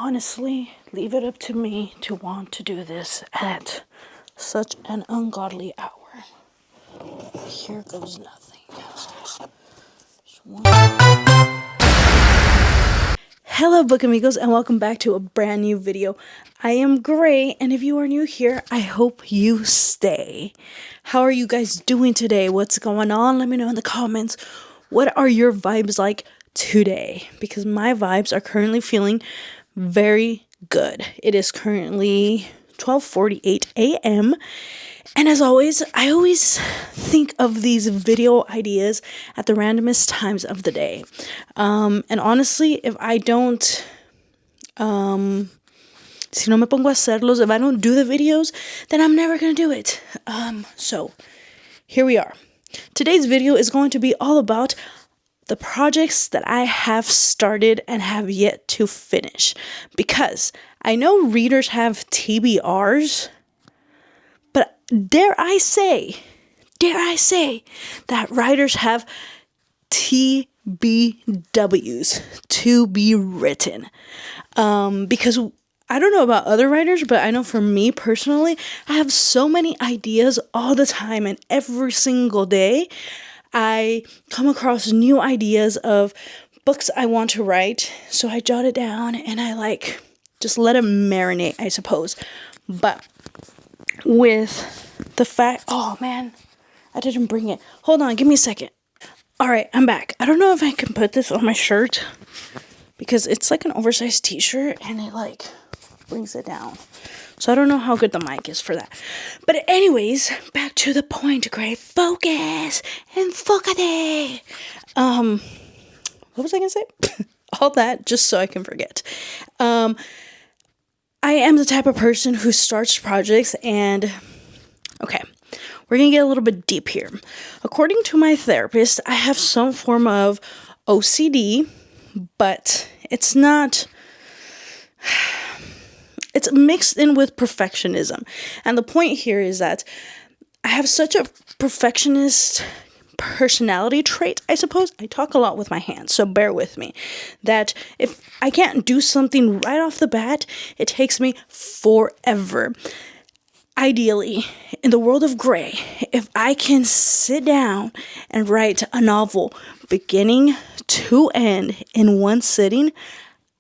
honestly leave it up to me to want to do this at such an ungodly hour. Here goes nothing. Hello book amigos, and welcome back to a brand new video. I am Gray, and if you are new here, I hope you stay. How are you guys doing today? What's going on? Let me know in the comments. What are your vibes like today? Because my vibes are currently feeling very good. It is currently 12:48 a.m. And as always, I always think of these video ideas at the randomest times of the day. And honestly, if I don't, si no me pongo a hacerlos, if I don't do the videos, then I'm never going to do it. So here we are. Today's video is going to be all about the projects that I have started and have yet to finish. Because I know readers have TBRs, but dare I say that writers have TBWs, to be written. Because I don't know about other writers, but I know for me personally, I have so many ideas all the time, and every single day I come across new ideas of books I want to write. So I jot it down and I just let it marinate, I suppose. But with the fact, oh man, I didn't bring it. Hold on, give me a second. All right, I'm back. I don't know if I can put this on my shirt because it's like an oversized t-shirt and it brings it down. So I don't know how good the mic is for that. But anyways, back to the point, Gray. Focus. Enfócate. What was I going to say? All that just so I can forget. I am the type of person who starts projects and... Okay, we're going to get a little bit deep here. According to my therapist, I have some form of OCD, but it's not... It's mixed in with perfectionism. And the point here is that I have such a perfectionist personality trait, I suppose. I talk a lot with my hands, so bear with me. That if I can't do something right off the bat, it takes me forever. Ideally, in the world of Gray, if I can sit down and write a novel beginning to end in one sitting,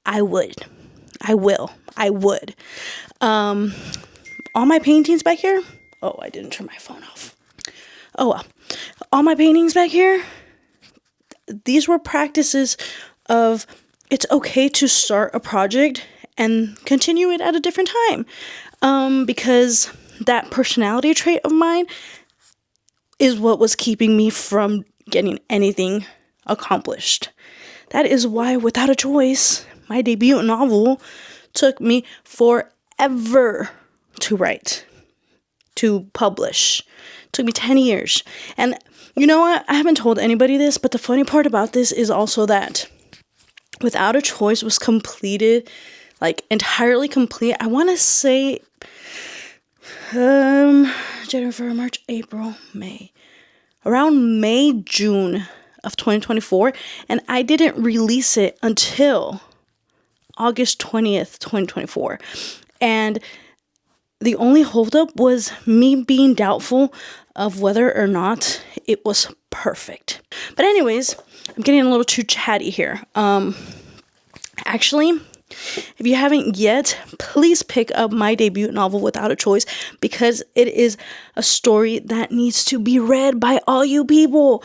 I would. All my paintings back here. Oh, I didn't turn my phone off. Oh well. All my paintings back here. These were practices of it's okay to start a project and continue it at a different time. Because that personality trait of mine is what was keeping me from getting anything accomplished. That is why, without a choice, my debut novel took me forever to write, to publish. It took me 10 years. And you know what? I haven't told anybody this, but the funny part about this is also that Without a Choice was completed, entirely complete. I want to say January, February, March, April, May. Around May, June of 2024. And I didn't release it until August 20th, 2024. And the only holdup was me being doubtful of whether or not it was perfect. But anyways, I'm getting a little too chatty here. Actually, if you haven't yet, please pick up my debut novel, Without a Choice, because it is a story that needs to be read by all you people.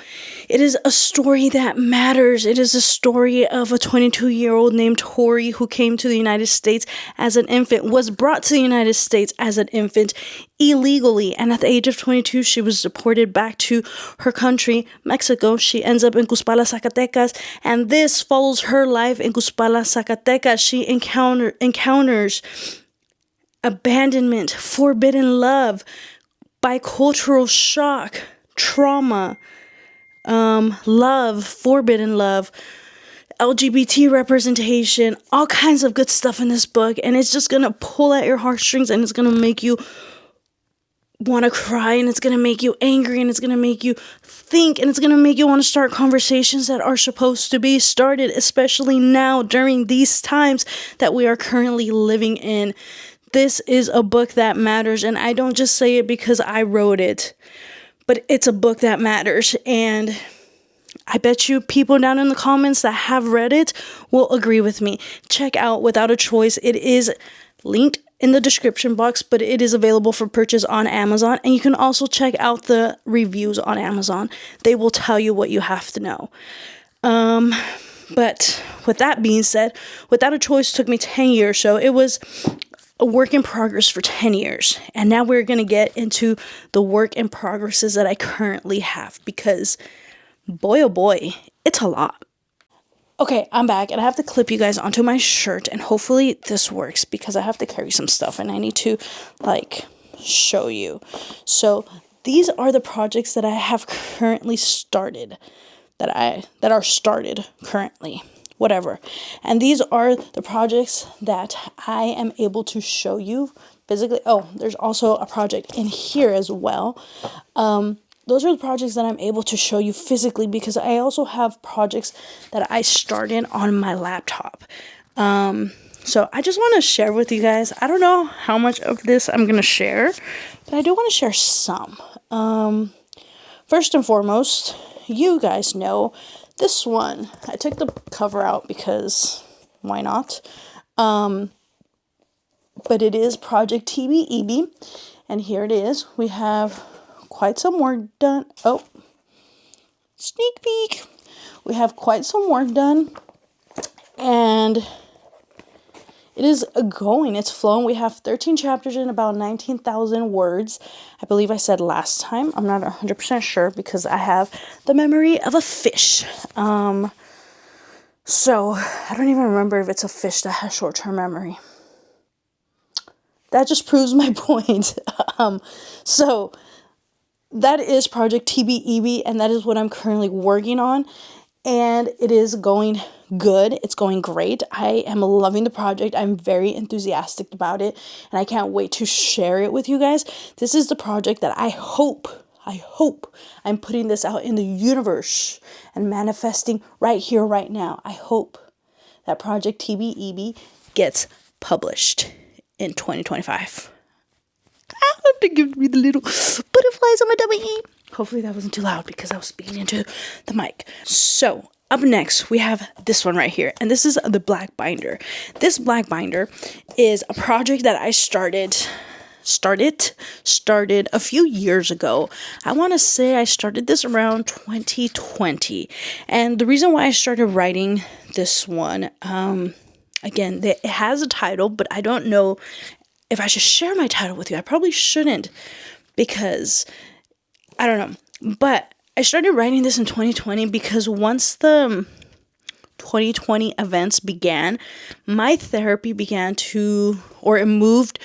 It is a story that matters. It is a story of a 22-year-old named Tori who came to the United States as an infant, was brought to the United States as an infant illegally, and at the age of 22, she was deported back to her country, Mexico. She ends up in Cuspala, Zacatecas, and this follows her life in Cuspala, Zacatecas. She encounters abandonment, forbidden love, bicultural shock, trauma, love, forbidden love, LGBT representation, all kinds of good stuff in this book, and it's just gonna pull at your heartstrings and it's gonna make you want to cry, and it's going to make you angry, and it's going to make you think, and it's going to make you want to start conversations that are supposed to be started, especially now during these times that we are currently living in. This is a book that matters, and I don't just say it because I wrote it, but it's a book that matters, and I bet you people down in the comments that have read it will agree with me. Check out Without a Choice. It is linked in the description box, but it is available for purchase on Amazon, and you can also check out the reviews on Amazon. They will tell you what you have to know. But with that being said, Without a Choice took me 10 years, so it was a work in progress for 10 years. And now we're going to get into the work in progresses that I currently have, because boy, oh boy, it's a lot. Okay, I'm back, and I have to clip you guys onto my shirt, and hopefully this works, because I have to carry some stuff, and I need to, show you. So, these are the projects that I have currently started, that are started currently, whatever. And these are the projects that I am able to show you physically. Oh, there's also a project in here as well. Those are the projects that I'm able to show you physically, because I also have projects that I started on my laptop. So I just want to share with you guys. I don't know how much of this I'm going to share, but I do want to share some. First and foremost, you guys know this one. I took the cover out because why not? But it is Project TBEB, and here it is. We have quite some work done. Oh, sneak peek. We have quite some work done, and it is going. It's flowing. We have 13 chapters and about 19,000 words. I believe I said last time. I'm not 100% sure because I have the memory of a fish. So I don't even remember if it's a fish that has short-term memory. That just proves my point. So that is Project TBEB, and that is what I'm currently working on, and it is going good. It's going great. I am loving the project. I'm very enthusiastic about it, and I can't wait to share it with you guys. This is the project that I hope I'm putting this out in the universe and manifesting right here, right now. I hope that Project TBEB gets published in 2025. To give me the little butterflies on my tummy. Hopefully that wasn't too loud because I was speaking into the mic. So up next we have this one right here, and this is the black binder. This black binder is a project that I started a few years ago. I want to say I started this around 2020, and the reason why I started writing this one, again, it has a title, but I don't know if I should share my title with you. I probably shouldn't, because I don't know. But I started writing this in 2020 because once the 2020 events began, my therapy it moved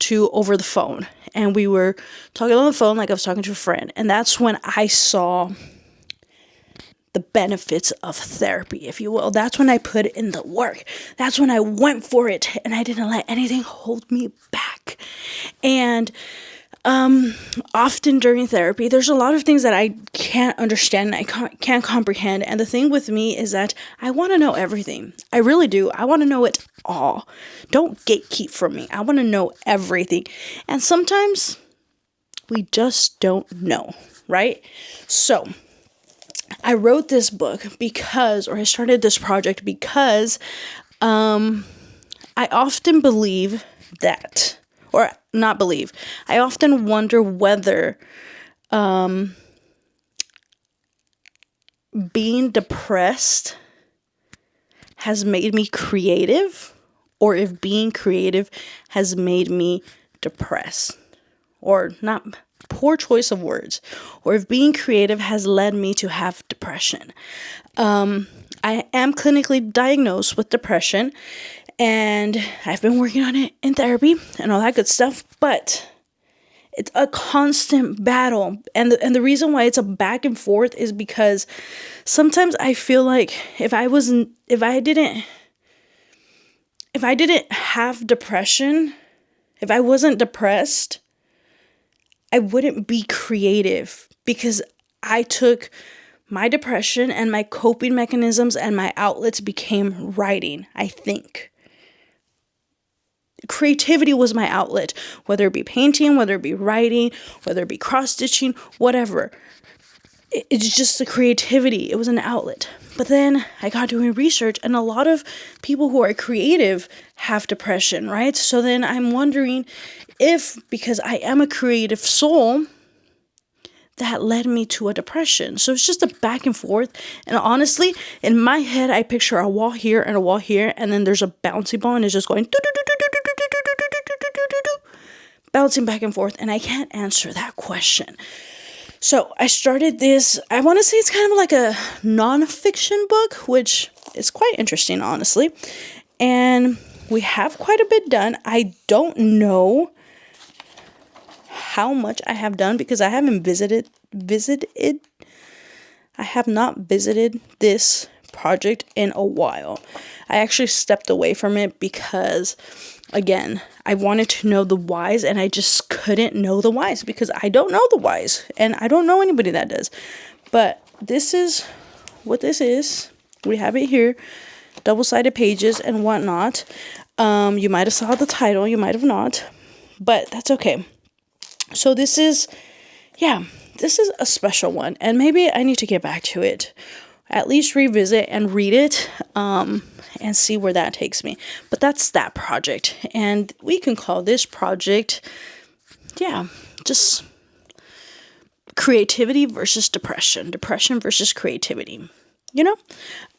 to over the phone. And we were talking on the phone like I was talking to a friend. And that's when I saw the benefits of therapy, if you will. That's when I put in the work. That's when I went for it, and I didn't let anything hold me back. And often during therapy, there's a lot of things that I can't understand, I can't comprehend. And the thing with me is that I want to know everything. I really do. I want to know it all. Don't gatekeep from me. I want to know everything. And sometimes we just don't know, right? So I wrote this book I started this project because I often believe that, or not believe, I often wonder whether being depressed has made me creative, or if being creative has made me depressed, or not. Poor choice of words, or if being creative has led me to have depression. I am clinically diagnosed with depression, and I've been working on it in therapy and all that good stuff, but it's a constant battle. And the reason why it's a back and forth is because sometimes I feel like if I didn't have depression, if I wasn't depressed, I wouldn't be creative, because I took my depression and my coping mechanisms and my outlets became writing, I think. Creativity was my outlet, whether it be painting, whether it be writing, whether it be cross-stitching, whatever. It's just the creativity. It was an outlet. But then I got doing research, and a lot of people who are creative have depression, right? So then I'm wondering if, because I am a creative soul, that led me to a depression. So it's just a back and forth. And honestly, in my head, I picture a wall here and a wall here, and then there's a bouncy ball, and it's just going bouncing back and forth, and I can't answer that question. So I started this, I want to say it's kind of like a nonfiction book, which is quite interesting, honestly. And we have quite a bit done. I don't know how much I have done because I haven't visited. I have not visited this project in a while. I actually stepped away from it because, again, I wanted to know the whys, and I just couldn't know the whys because I don't know the whys, and I don't know anybody that does. But this is what this is. We have it here, double-sided pages and whatnot. You might have saw the title, you might have not, but that's okay. So this is a special one, and maybe I need to get back to it. At least revisit and read it, and see where that takes me. But that's that project, and we can call this project, just creativity versus depression versus creativity.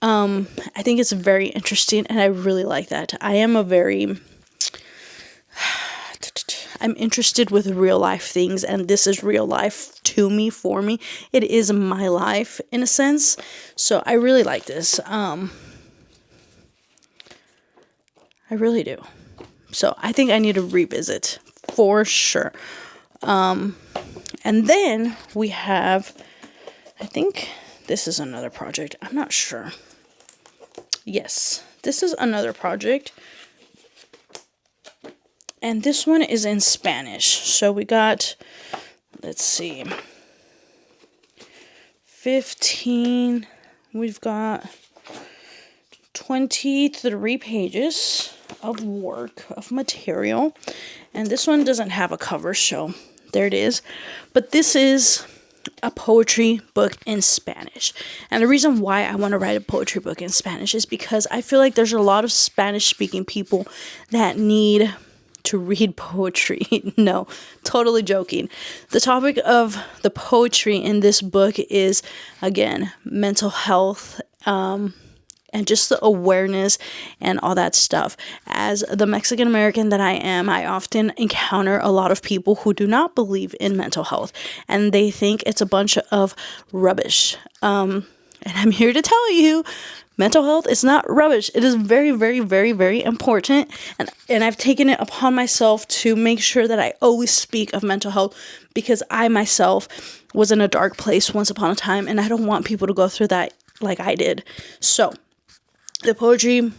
I think it's very interesting, and I really like that. I'm interested with real life things, and this is real life to me, for me. It is my life in a sense. So I really like this. I really do. So I think I need to revisit for sure. And then we have, I think this is another project. I'm not sure. Yes, this is another project. And this one is in Spanish. So we got, let's see, 15, we've got 23 pages of work, of material. And this one doesn't have a cover, so there it is. But this is a poetry book in Spanish. And the reason why I want to write a poetry book in Spanish is because I feel like there's a lot of Spanish-speaking people that need to read poetry. No, totally joking. The topic of the poetry in this book is, again, mental health, and just the awareness and all that stuff. As the Mexican American that I am, I often encounter a lot of people who do not believe in mental health, and they think it's a bunch of rubbish. And I'm here to tell you, mental health is not rubbish. It is very, very, very, very important. And I've taken it upon myself to make sure that I always speak of mental health, because I myself was in a dark place once upon a time, and I don't want people to go through that like I did. So the poetry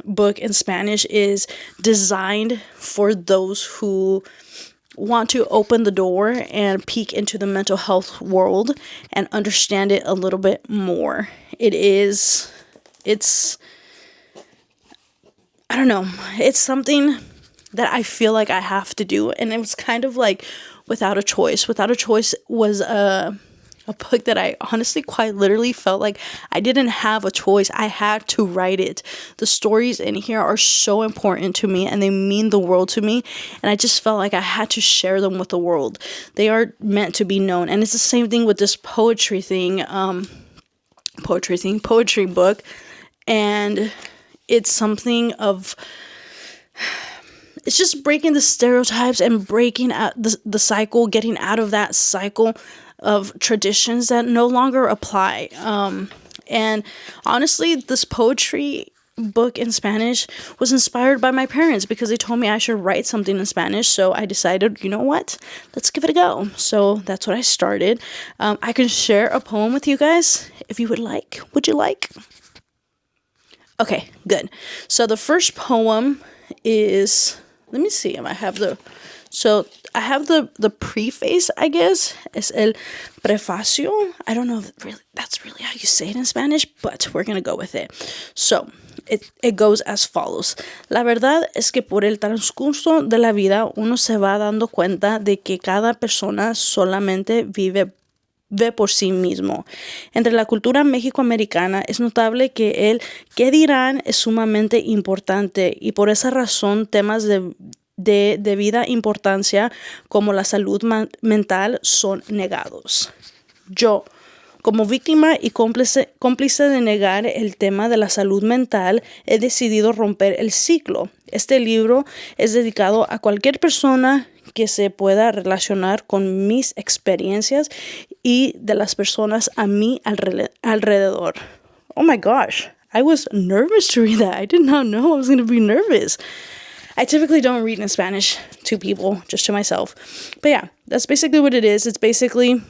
book in Spanish is designed for those who want to open the door and peek into the mental health world and understand it a little bit more. I don't know, it's something that I feel like I have to do, and it was kind of like Without a Choice. Without a Choice was a book that I honestly quite literally felt like I didn't have a choice. I had to write it. The stories in here are so important to me, and they mean the world to me, and I just felt like I had to share them with the world. They are meant to be known, and it's the same thing with this poetry book, and it's something of, it's just breaking the stereotypes and breaking out the cycle, getting out of that cycle of traditions that no longer apply. And honestly, this poetry book in Spanish was inspired by my parents, because they told me I should write something in Spanish. So I decided, you know what, let's give it a go. So that's what I started. I can share a poem with you guys if you would like. Would you like? Okay, good. So the first poem is, let me see if I have I have the preface, I guess. Es el prefacio. I don't know if that's really how you say it in Spanish, but we're going to go with it. So, it goes as follows. La verdad es que por el transcurso de la vida uno se va dando cuenta de que cada persona solamente ve por sí mismo. Entre la cultura mexicoamericana es notable que el qué dirán es sumamente importante y por esa razón temas de debida importancia como la salud mental son negados. Yo, como víctima y cómplice de negar el tema de la salud mental, he decidido romper el ciclo. Este libro es dedicado a cualquier persona que se pueda relacionar con mis experiencias y de las personas a mi alrededor. Oh my gosh, I was nervous to read that. I did not know I was going to be nervous. I typically don't read in Spanish to people, just to myself. But yeah, that's basically what it is. It's basically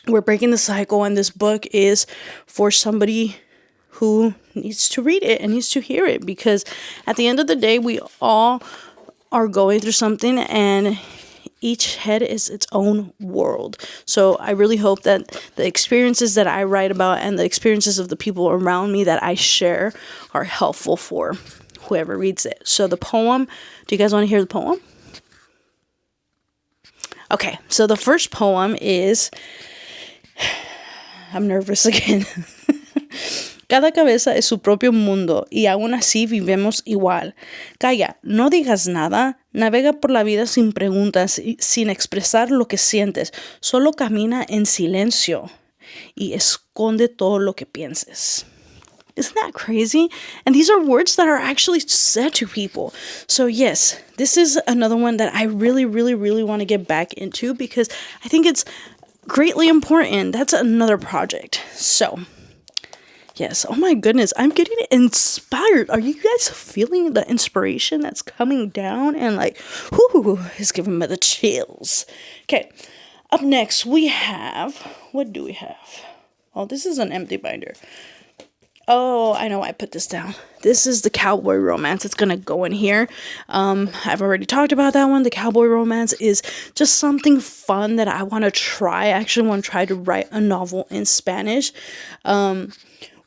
we're breaking the cycle, and this book is for somebody who needs to read it and needs to hear it, because at the end of the day, we all are going through something, and each head is its own world. So I really hope that the experiences that I write about and the experiences of the people around me that I share are helpful for whoever reads it. So the poem, do you guys want to hear the poem? Okay, so the first poem is, I'm nervous again. Cada cabeza es su propio mundo y aún así vivimos igual. Calla, no digas nada, navega por la vida sin preguntas, sin expresar lo que sientes. Solo camina en silencio y esconde todo lo que pienses. Isn't that crazy? And these are words that are actually said to people. So yes, this is another one that I really, really, really want to get back into because I think it's greatly important. That's another project. So yes, oh my goodness, I'm getting inspired. Are you guys feeling the inspiration that's coming down and like, whoo, it's giving me the chills. Okay, up next we have, what do we have? Oh, this is an empty binder. Oh, I know I put this down. This is the Cowboy Romance. It's going to go in here. I've already talked about that one. The Cowboy Romance is just something fun that I want to try. I actually want to try to write a novel in Spanish. When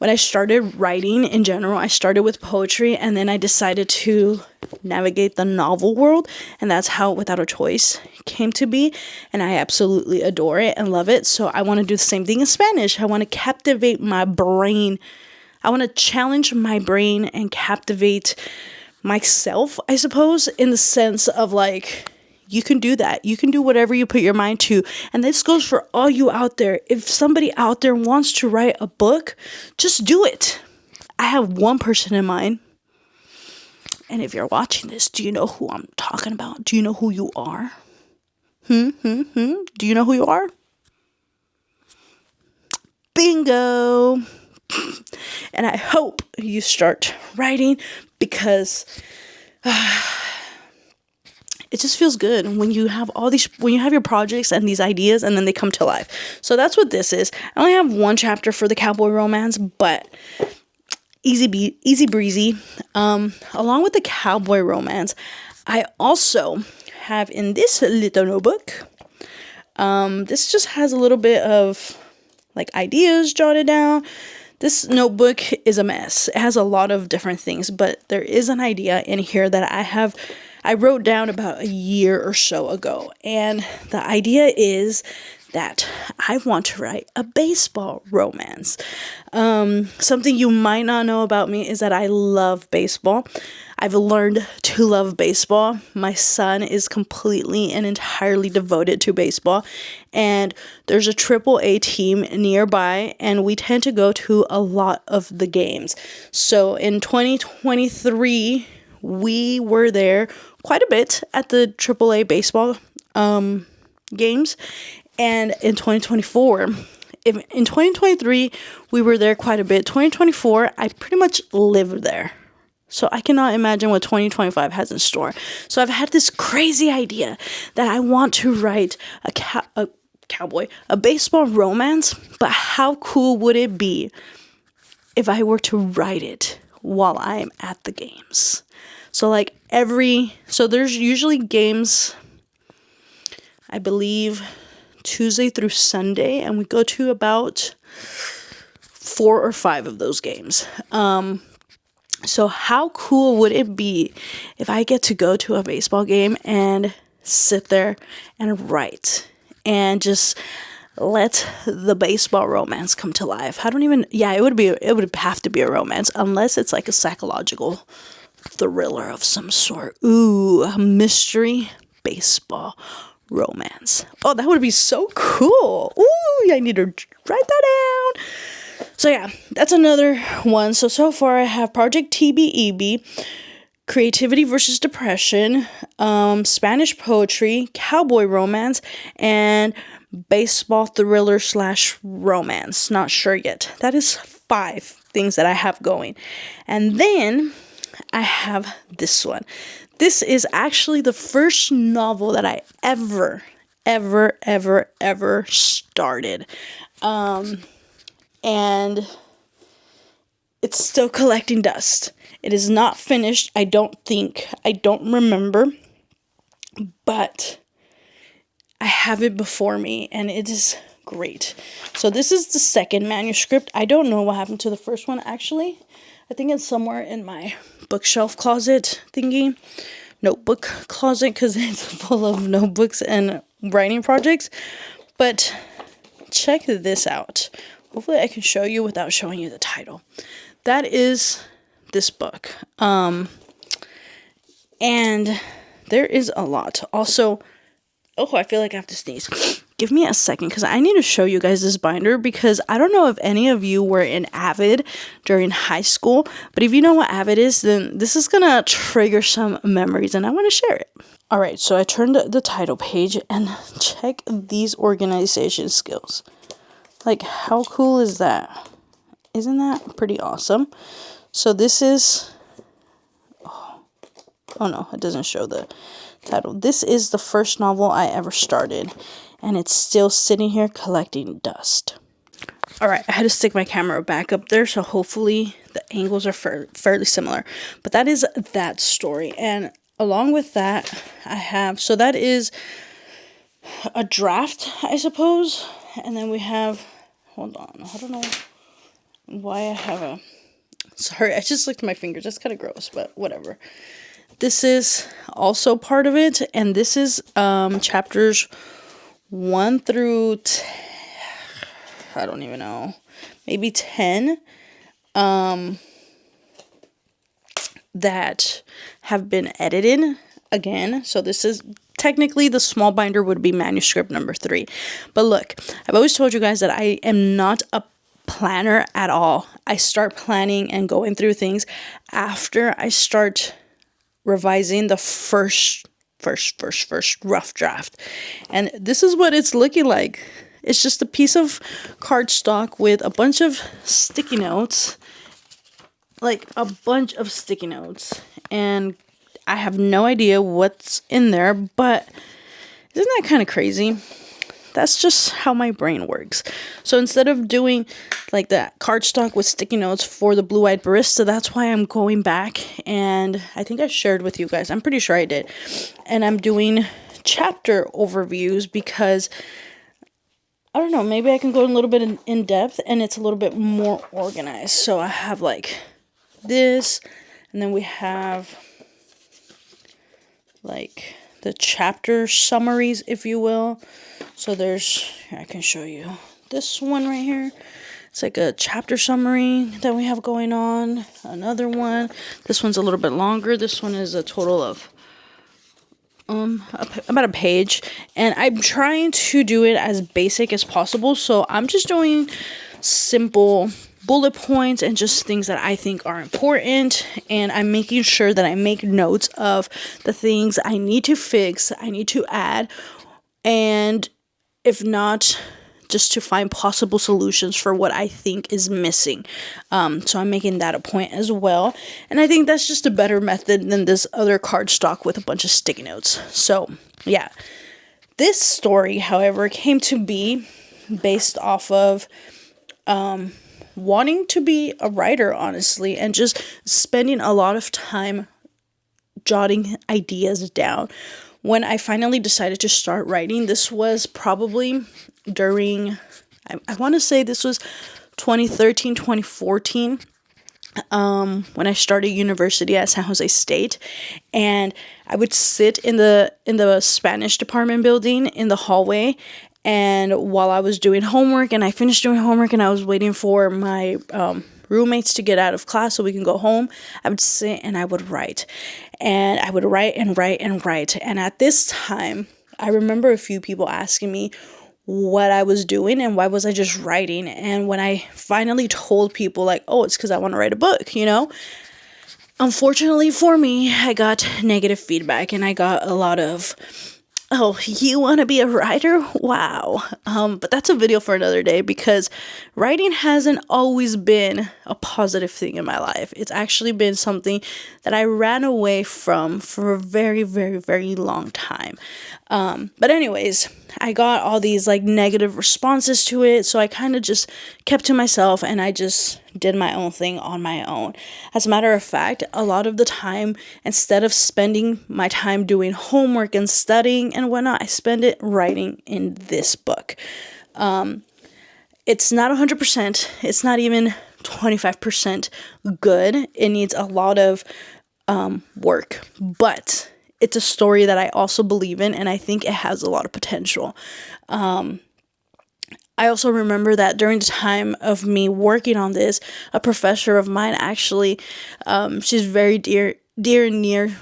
I started writing in general, I started with poetry, and then I decided to navigate the novel world, and that's how Without a Choice came to be, and I absolutely adore it and love it. So I want to do the same thing in Spanish. I want to captivate my brain. I want to challenge my brain and captivate myself, I suppose, in the sense of like, you can do that. You can do whatever you put your mind to. And this goes for all you out there. If somebody out there wants to write a book, just do it. I have one person in mind. And if you're watching this, do you know who I'm talking about? Do you know who you are? Do you know who you are? Bingo. And I hope you start writing because it just feels good when you have when you have your projects and these ideas and then they come to life. So that's what this is. I only have one chapter for the Cowboy Romance, but easy breezy. Along with the Cowboy Romance, I also have in this little notebook, this just has a little bit of like ideas jotted down. This notebook is a mess. It has a lot of different things, but there is an idea in here that I wrote down about a year or so ago. And the idea is that I want to write a baseball romance. Something you might not know about me is that I love baseball. I've learned to love baseball. My son is completely and entirely devoted to baseball. And there's a AAA team nearby, and we tend to go to a lot of the games. So in 2023, we were there quite a bit at the AAA baseball games. And in 2024, in 2023, we were there quite a bit. 2024, I pretty much lived there. So I cannot imagine what 2025 has in store. So I've had this crazy idea that I want to write a baseball romance, but how cool would it be if I were to write it while I'm at the games? So there's usually games I believe, Tuesday through Sunday, and we go to about 4 or 5 of those games. So how cool would it be if I get to go to a baseball game and sit there and write and just let the baseball romance come to life? It would have to be a romance, unless it's like a psychological thriller of some sort. Ooh, a mystery baseball romance. Oh, that would be so cool. Ooh, I need to write that down. So yeah, that's another one. So far I have Project TBEB, Creativity versus Depression, Spanish Poetry, Cowboy Romance, and Baseball Thriller / Romance. Not sure yet. That is 5 things that I have going. And then I have this one. This is actually the first novel that I ever started. And it's still collecting dust. It is not finished, I don't remember, but I have it before me, and it is great. So this is the second manuscript. I don't know what happened to the first one, actually. I think it's somewhere in my bookshelf closet thingy, notebook closet, because it's full of notebooks and writing projects. But check this out. Hopefully I can show you without showing you the title. That is this book. And there is a lot. Also, I feel like I have to sneeze. Give me a second, because I need to show you guys this binder, because I don't know if any of you were in Avid during high school, but if you know what Avid is, then this is going to trigger some memories, and I want to share it. Alright, so I turned the title page, and check these organization skills. Like, how cool is that? Isn't that pretty awesome? So this is... Oh no, it doesn't show the title. This is the first novel I ever started, and it's still sitting here collecting dust. Alright, I had to stick my camera back up there, so hopefully the angles are fairly similar. But that is that story, and along with that, I have... So that is a draft, I suppose. And then we have... Hold on, I don't know why I have a... Sorry, I just licked my fingers. That's kind of gross, but whatever. This is also part of it, and this is chapters 1 through I don't even know, maybe 10, that have been edited again. So this is technically the small binder would be manuscript number 3. But look, I've always told you guys that I am not a planner at all. I start planning and going through things after I start revising the first rough draft. And this is what it's looking like. It's just a piece of cardstock with a bunch of sticky notes. Like a bunch of sticky notes. And I have no idea what's in there, but isn't that kind of crazy? That's just how my brain works. So instead of doing like that cardstock with sticky notes for the Blue-Eyed Barista, that's why I'm going back, and I think I shared with you guys. I'm pretty sure I did. And I'm doing chapter overviews because, I don't know, maybe I can go a little bit in depth and it's a little bit more organized. So I have like this, and then we have like the chapter summaries, if you will. So there's, here, I can show you this one right here. It's like a chapter summary that we have going on. Another one. This one's a little bit longer. This one is a total of about a page. And I'm trying to do it as basic as possible. So I'm just doing simple bullet points and just things that I think are important, and I'm making sure that I make notes of the things I need to fix, I need to add, and if not, just to find possible solutions for what I think is missing. So I'm making that a point as well, and I think that's just a better method than this other cardstock with a bunch of sticky notes. So yeah, this story, however, came to be based off of wanting to be a writer, honestly, and just spending a lot of time jotting ideas down. when I finally decided to start writing, this was probably during, I want to say this was 2013, 2014, when I started university at San Jose State, and I would sit in the Spanish department building in the hallway, and while I was doing homework, and I finished doing homework, and I was waiting for my roommates to get out of class so we can go home, I would sit and I would write, and I would write and write and write. And at this time, I remember a few people asking me what I was doing and why was I just writing. And when I finally told people, like, oh, it's because I want to write a book, unfortunately for me, I got negative feedback, and I got a lot of, oh, you want to be a writer? Wow. But that's a video for another day, because writing hasn't always been a positive thing in my life. It's actually been something that I ran away from for a very, very, very long time. But anyways, I got all these like negative responses to it, so I kind of just kept to myself, and I just did my own thing on my own. As a matter of fact, a lot of the time, instead of spending my time doing homework and studying and whatnot, I spend it writing in this book. It's not 100%, it's not even 25% good. It needs a lot of work, but it's a story that I also believe in, and I think it has a lot of potential. I also remember that during the time of me working on this, a professor of mine actually, she's very near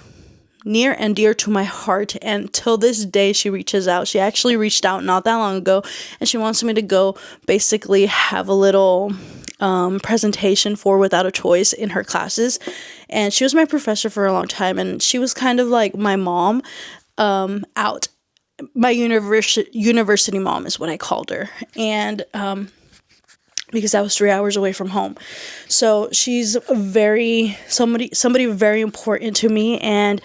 and dear to my heart, and till this day she reaches out. She actually reached out not that long ago, and she wants me to go basically have a little presentation for Without a Choice in her classes. And she was my professor for a long time, and she was kind of like my mom, out. My university mom is what I called her. And because I was 3 hours away from home. So she's somebody very important to me. And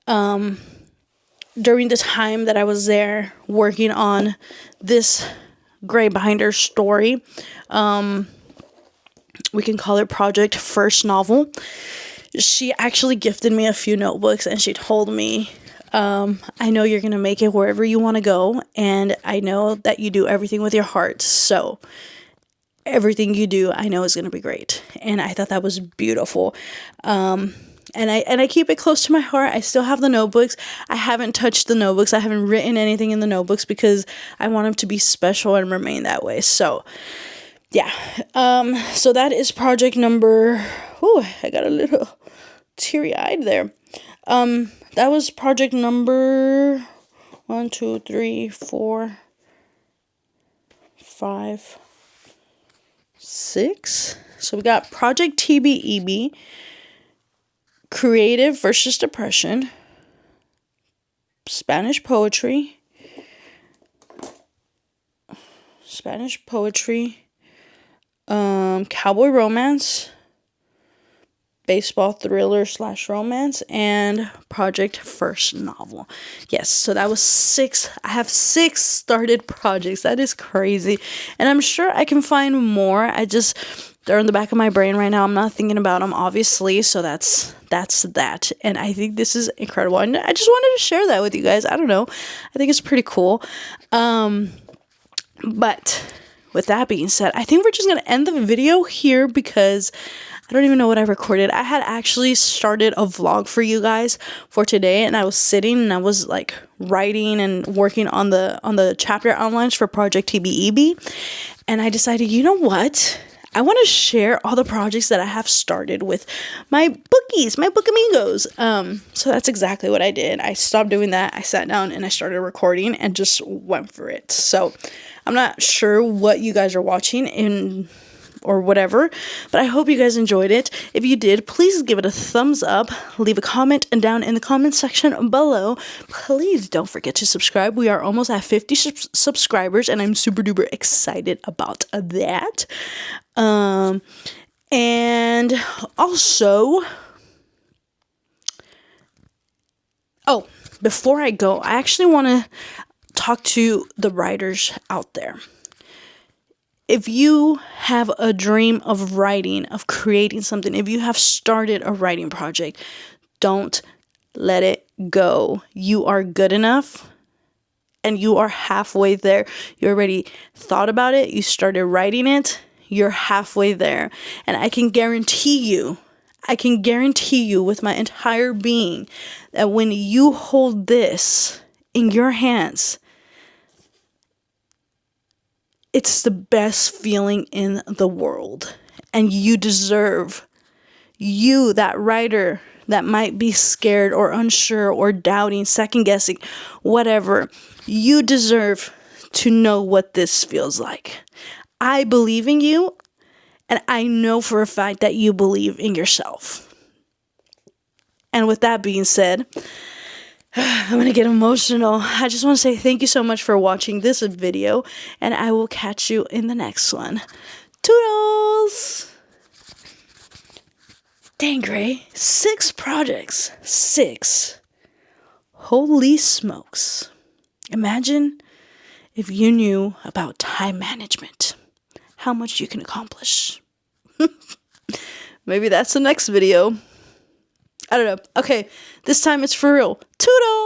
during the time that I was there working on this Gray Binder story, we can call it Project First Novel, she actually gifted me a few notebooks, and she told me, I know you're going to make it wherever you want to go, and I know that you do everything with your heart, so everything you do, I know is going to be great. And I thought that was beautiful. And I keep it close to my heart. I still have the notebooks. I haven't touched the notebooks. I haven't written anything in the notebooks because I want them to be special and remain that way. So, yeah. So that is project number... Ooh, I got a little teary-eyed there. That was project number 1, 2, 3, 4, 5, 6. So we got Project TBEB, Creative versus Depression, Spanish poetry, cowboy romance, baseball thriller / romance, and Project First Novel. Yes, so that was 6. I have 6 started projects. That is crazy. And I'm sure I can find more. They're in the back of my brain right now. I'm not thinking about them, obviously. So that's that. And I think this is incredible. And I just wanted to share that with you guys. I don't know. I think it's pretty cool. But with that being said, I think we're just going to end the video here because I don't even know what I recorded. I had actually started a vlog for you guys for today, and I was sitting and I was like writing and working on the chapter outlines for Project TBEB, and I decided, you know what? I want to share all the projects that I have started with my bookies, my book amigos. So that's exactly what I did. I stopped doing that. I sat down and I started recording and just went for it. So I'm not sure what you guys are watching or whatever, but I hope you guys enjoyed it. If you did, please give it a thumbs up, leave a comment down in the comment section below. Please don't forget to subscribe. We are almost at 50 subscribers, and I'm super duper excited about that. And also, before I go, I actually want to talk to the writers out there. If you have a dream of writing, of creating something, if you have started a writing project, don't let it go. You are good enough. And you are halfway there. You already thought about it. You started writing it. You're halfway there. And I can guarantee you with my entire being that when you hold this in your hands, it's the best feeling in the world. And you deserve, you, that writer that might be scared or unsure or doubting, second guessing, whatever, you deserve to know what this feels like. I believe in you, and I know for a fact that you believe in yourself. And with that being said, I'm going to get emotional. I just want to say thank you so much for watching this video, and I will catch you in the next one. Toodles! Dang, Gray. 6 projects. 6. Holy smokes. Imagine if you knew about time management. How much you can accomplish. Maybe that's the next video. I don't know. Okay, this time it's for real. Toodles!